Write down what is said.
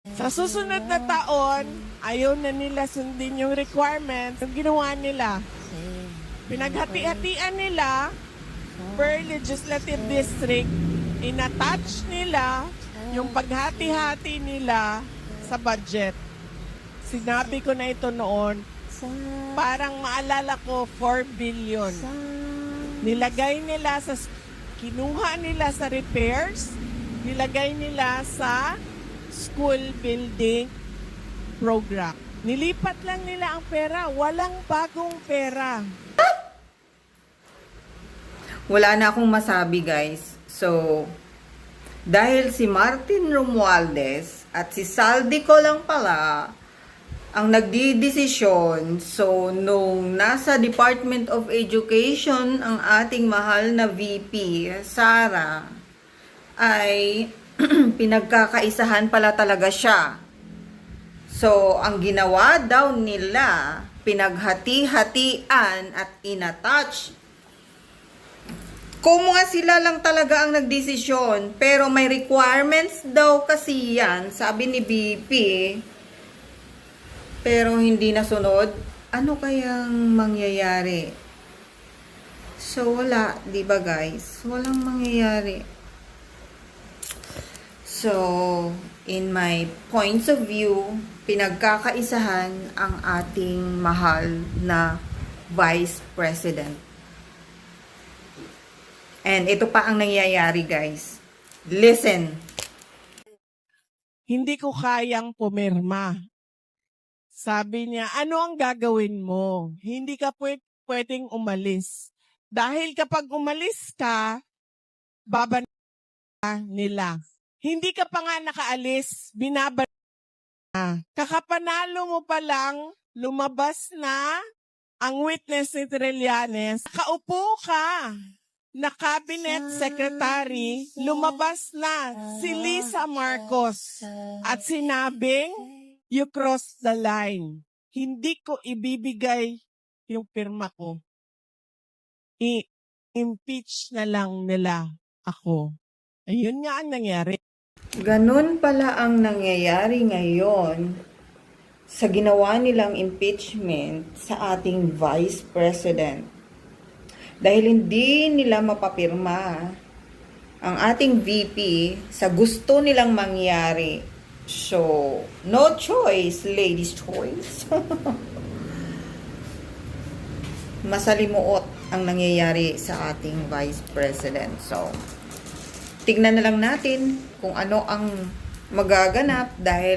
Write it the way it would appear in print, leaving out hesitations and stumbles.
Sa susunod na taon, ayaw na nila sundin yung requirements. Ang ginawa nila, pinaghati-hatian nila per legislative district, inattach nila yung paghati-hati nila sa budget. Sinabi ko na ito noon, parang maalala ko 4 billion. Nilagay nila kinuha nila sa repairs, nilagay nila sa school building program. Nilipat lang nila ang pera, walang bagong pera. Wala na akong masabi, guys. So, dahil si Martin Romualdez at si Saldi ko lang pala ang nagdidesisyon. So, nung nasa Department of Education ang ating mahal na VP, Sara, ay pinagkakaisahan pala talaga siya. So, ang ginawa daw nila, pinaghati-hatian at inattach. Kung mga sila lang talaga ang nagdesisyon, pero may requirements daw kasi yan, sabi ni BP, pero hindi nasunod, ano kayang mangyayari? So, wala, di ba guys? Walang mangyayari. So, in my points of view, pinagkakaisahan ang ating mahal na Vice President. And ito pa ang nangyayari, guys. Listen. Hindi ko kayang pumirma. Sabi niya, ano ang gagawin mo? Hindi ka pwedeng umalis. Dahil kapag umalis ka, baban nila. Hindi ka pa nga nakaalis, binaban na. Kakapanalo mo pa lang, lumabas na ang witness ni Trillanes. Nakaupo ka na cabinet secretary, lumabas na si Lisa Marcos at sinabing, you crossed the line. Hindi ko ibibigay yung pirma ko. I-impeach na lang nila ako. Ayun nga ang nangyari. Ganun pala ang nangyayari ngayon sa ginawa nilang impeachment sa ating Vice President. Dahil hindi nila mapapirma ang ating VP sa gusto nilang mangyari. So, no choice, ladies' choice. Masalimuot ang nangyayari sa ating Vice President. So, tignan na lang natin kung ano ang magaganap dahil